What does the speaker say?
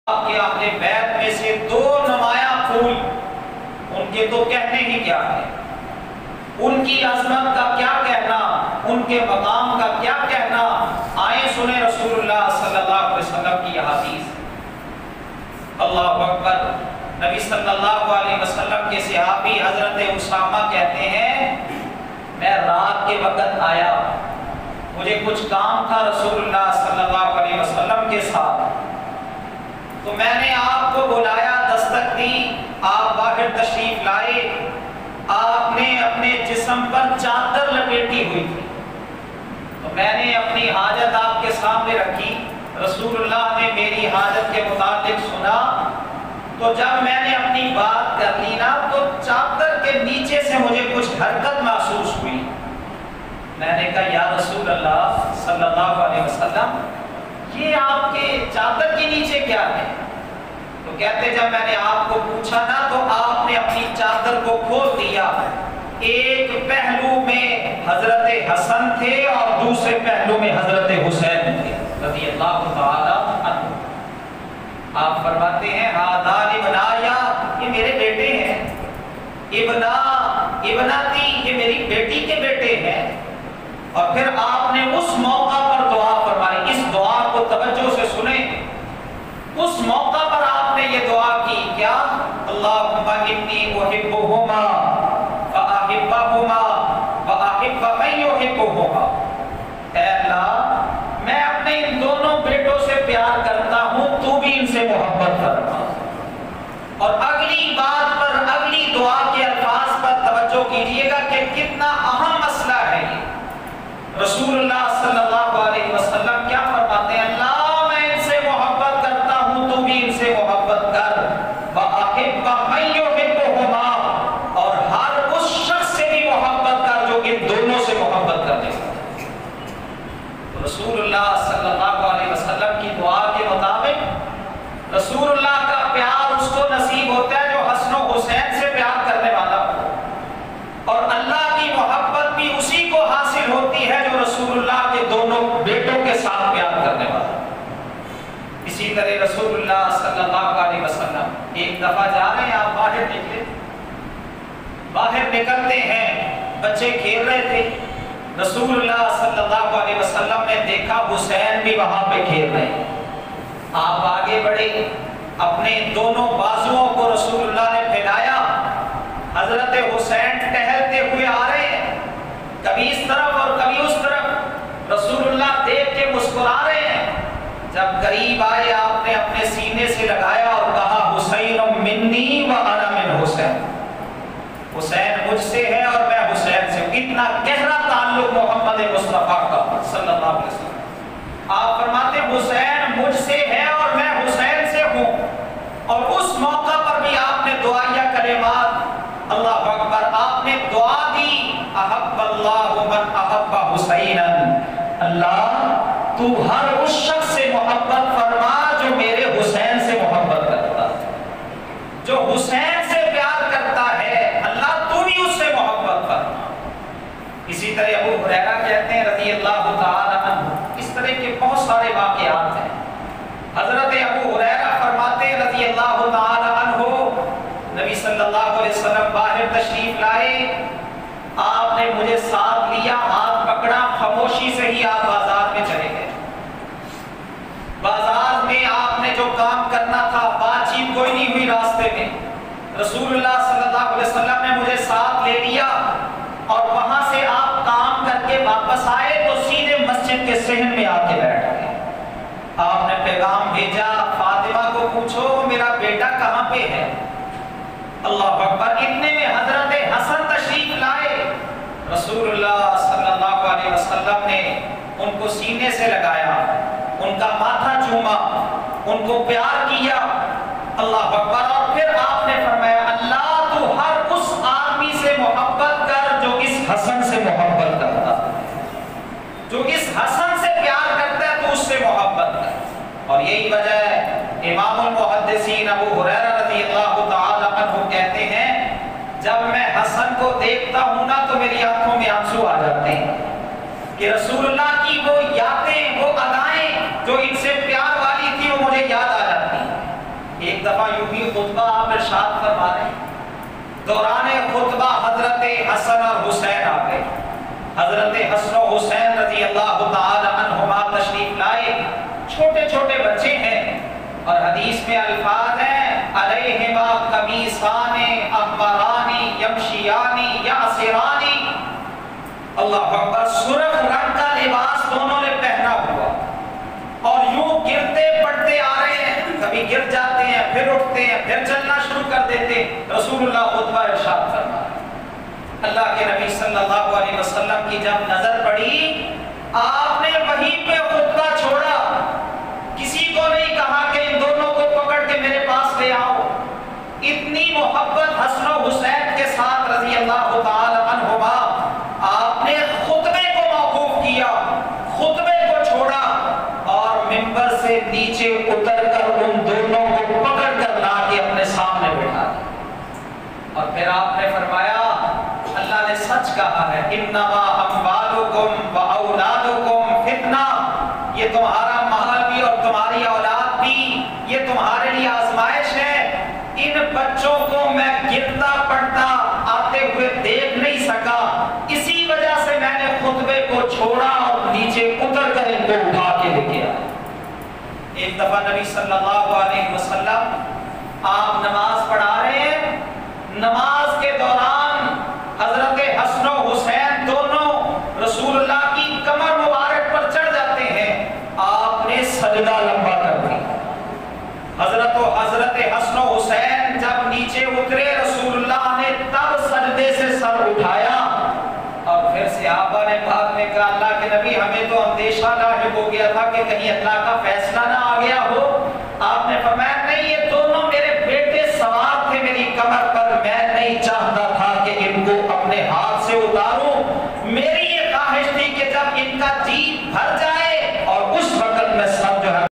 کہ اہل بیت میں سے دو نمایاں پھول، ان کے تو کہنے ہی کیا ہے، ان کی عظمت کا کیا کہنا، ان کے مقام کا کیا کہنا۔ آئیں سنیں رسول اللہ صلی اللہ علیہ وسلم کی حدیث۔ اللہ اکبر۔ نبی صلی اللہ علیہ وسلم کے صحابی حضرت اسامہ کہتے ہیں میں رات کے وقت آیا، مجھے کچھ کام تھا رسول اللہ صلی اللہ علیہ وسلم کے ساتھ، تو میں نے آپ کو بلایا، دستک دی، آپ باہر تشریف لائے، آپ نے اپنے جسم پر چادر لپیٹی ہوئی تھی، تو میں نے اپنی حاجت آپ کے سامنے رکھی، رسول اللہ نے میری حاجت کے متعلق سنا، تو جب میں نے اپنی بات کر لی نا تو چادر کے نیچے سے مجھے کچھ حرکت محسوس ہوئی۔ میں نے کہا یا رسول اللہ صلی اللہ علیہ وسلم یہ آپ کے چادر کے نیچے کیا ہے؟ تو کہتے جب میں نے آپ کو پوچھا نا تو آپ نے اپنی چادر کو کھول دیا، ایک پہلو میں حضرت حسن تھے اور دوسرے پہلو میں حضرت حسین تھے رضی اللہ تعالی عنہ۔ آپ فرماتے ہیں ہادان ابنایا، یہ میرے بیٹے ہیں، ابناتی، یہ میری بیٹی کے بیٹے ہیں۔ اور پھر آپ نے اس موقع پر دعا فرمائی، اس دعا کو توجہ سے سنیں، اس موقع پر آپ نے یہ دعا کی کیا؟ اللہم انی احبہما فاحبہما واحب من یحبہما۔ اے اللہ میں اپنے ان دونوں بیٹوں سے پیار کرتا ہوں، تو بھی ان سے محبت کرتا۔ اور اگلی بات پر، اگلی دعا کے الفاظ پر توجہ کیجئے گا کہ کتنا اہم مسئلہ ہے یہ۔ رسول اللہ صلی اللہ علیہ وسلم کیا فرماتے ہیں؟ اللہ میں ان سے محبت کرتا ہوں، تو بھی ان سے محبت کر، وَأَحِبَّ مَن يُحِبُّهُمَا، اور ہر اس شخص سے بھی محبت کر جو ان دونوں سے محبت کرنے والا۔ رسول اللہ صلی اللہ علیہ وسلم کی دعا کے مطابق رسول اللہ کا پیار اس کو نصیب ہوتا ہے جو حسن و حسین سے پیار کرنے والا ہو، اور اللہ کی محبت بھی اسی کو حاصل ہوتی ہے جو رسول اللہ کے دونوں بیٹوں کے ساتھ پیار کرنے والا۔ اسی طرح رسول اللہ صلی اللہ علیہ وسلم ایک دفعہ جا رہے ہیں، آپ باہر نکلے، باہر نکلتے ہیں، بچے کھیل رہے تھے، رسول اللہ صلی اللہ علیہ وسلم نے دیکھا حسین بھی وہاں پہ کھیل رہے ہیں۔ آپ آگے بڑھے، اپنے دونوں بازوؤں کو رسول اللہ نے پھیلایا، حضرت حسین ٹہلتے ہوئے آ رہے ہیں، کبھی اس طرف اور کبھی اس طرف، رسول اللہ دیکھ کے مسکرا رہے ہیں۔ جب قریب آئے آپ نے اپنے سینے سے لگایا اور کہا حسین منی وانا من حسین، حسین مجھ سے ہے اور میں حسین سے ہوں۔ اتنا گہرا تعلق محمد مصطفیٰ کا صلی اللہ علیہ وسلم۔ آپ فرماتے ہیں حسین مجھ سے ہے اور میں حسین سے ہوں، اور اس موقع پر بھی آپ نے دعائیہ کلمات، اللہ اکبر، آپ نے دعا دی احب اللہ من احب حسینا، اللہ تو ہر اس شخص سے محبت فرما جو میرے حسین سے محبت کرتا ہے، جو حسین سے پیار کرتا ہے، اللہ تو بھی اس سے محبت فرما۔ اسی طرح ابو ہریرہ کہتے ہیں رضی اللہ تعالی عنہ، اس طرح کے بہت سارے واقعات ہیں۔ حضرت ابو ہریرہ فرماتے ہیں رضی اللہ تعالی عنہ، نبی صلی اللہ علیہ وسلم باہر تشریف لائے، آپ نے مجھے ساتھ لیا، ہاتھ پکڑا، خاموشی سے ہی آپ بازار میں چلے گئے۔ بازار میں آپ نے جو کام کرنا تھا، بات چیت کوئی نہیں ہوئی راستے میں، رسول اللہ صلی اللہ علیہ وسلم نے مجھے ساتھ لے لیا، اور وہاں سے آپ کام کر کے واپس آئے تو سیدھے مسجد کے صحن میں آ کے بیٹھ گئے۔ آپ نے پیغام بھیجا فاطمہ کو پوچھو میرا بیٹا کہاں پہ ہے۔ اللہ اکبر، اتنے میں حضرت حسن تشریف لائے، رسول اللہ صلی اللہ علیہ وسلم نے ان کو سینے سے لگایا، ان کا ماتھا چوما، ان کو پیار کیا، اللہ اکبر، اور پھر آپ نے فرمایا اللہ تو ہر اس آدمی سے محبت کر جو اس حسن سے محبت کرتا ہے، جو اس حسن سے پیار کرتا ہے تو اس سے محبت کر۔ اور یہی وجہ ہے امام المحدثین ابو ہریرہ رضی اللہ تعالی عنہ کہتے ہیں جب میں حسن کو دیکھتا ہوں نا تو میری آنکھوں میں آنسو آ جاتے ہیں کہ رسول اللہ کی وہ یادیں، وہ ادائیں جو ان سے پیار والی تھی وہ مجھے یاد آ جاتی ہیں۔ دفعہ یوں ہی خطبہ آپ ارشاد فرما رہے ہیں، دوران خطبہ حضرت حسن اور حسین آ گئے. حضرت حسن و حسین رضی اللہ تعالی عنہما تشریف لائے. چھوٹے چھوٹے بچے ہیں اور حدیث میں الفاظ ہیں علیہما قمیصان احمران یمشیان یعصران. اللہ اکبر. سرخ رنگ کا لباس دونوں نے پہنا ہوا اور یوں گرتے پڑتے آ رہے ہیں. کبھی گر جاتے ہیں پھر اٹھتے ہیں پھر چلنا شروع کر دیتے. رسول اللہ خطبہ ارشاد فرما رہے ہیں. اللہ کے نبی صلی اللہ علیہ وسلم کی جب نظر پڑی آپ نے وہیں پہ خطبہ چھوڑا. کسی کو نہیں کہا کہ ان دونوں کو پکڑ کے میرے پاس لے آؤ. اتنی محبت حسن و حسین کے ساتھ رضی اللہ تعالی عنہما آپ نے خطبے کو موقوف کیا، خطبے کو چھوڑا اور منبر سے نیچے اتر کر ان دونوں کو پکڑ کر لا کے اپنے سامنے بٹھا دیا. اور پھر آپ نے فرمایا اللہ نے سچ کہا ہے انما اموالکم و اولادکم فتنہ. یہ تمہارا مال بھی اور تمہاری اولاد بھی یہ تمہارے لیے آزمائش ہے. ان بچوں کو میں گرتا پڑتا آتے ہوئے دیکھ نہیں سکا، اسی وجہ سے میں نے خطبے کو چھوڑا اور نیچے اتر کر ان کو اٹھا کے لے کے آیا. ایک دفعہ نبی صلی اللہ علیہ وسلم آپ نماز پڑھا رہے ہیں. نماز کے دوران حضرت حسن و حسین دونوں رسول اللہ کی کمر مبارک پر چڑھ جاتے ہیں. آپ نے سجدہ لمبا کر دیا. حضرت حسن و حسین جب نیچے اترے رسول اللہ نے تب سجدے سے سر اٹھایا اور پھر صحابہ نے بعد میں کہا اللہ کے نبی ہمیں تو اندیشہ لاحق ہو گیا تھا کہ کہیں اللہ کا فیصلہ نہ آ گیا ہو. آپ نے فرمایا نہیں، یہ دونوں میرے بیٹے سوار تھے میری کمر پر، میں نہیں چاہتا تھا کہ ان کو اپنے ہاتھ سے اتاروں. میری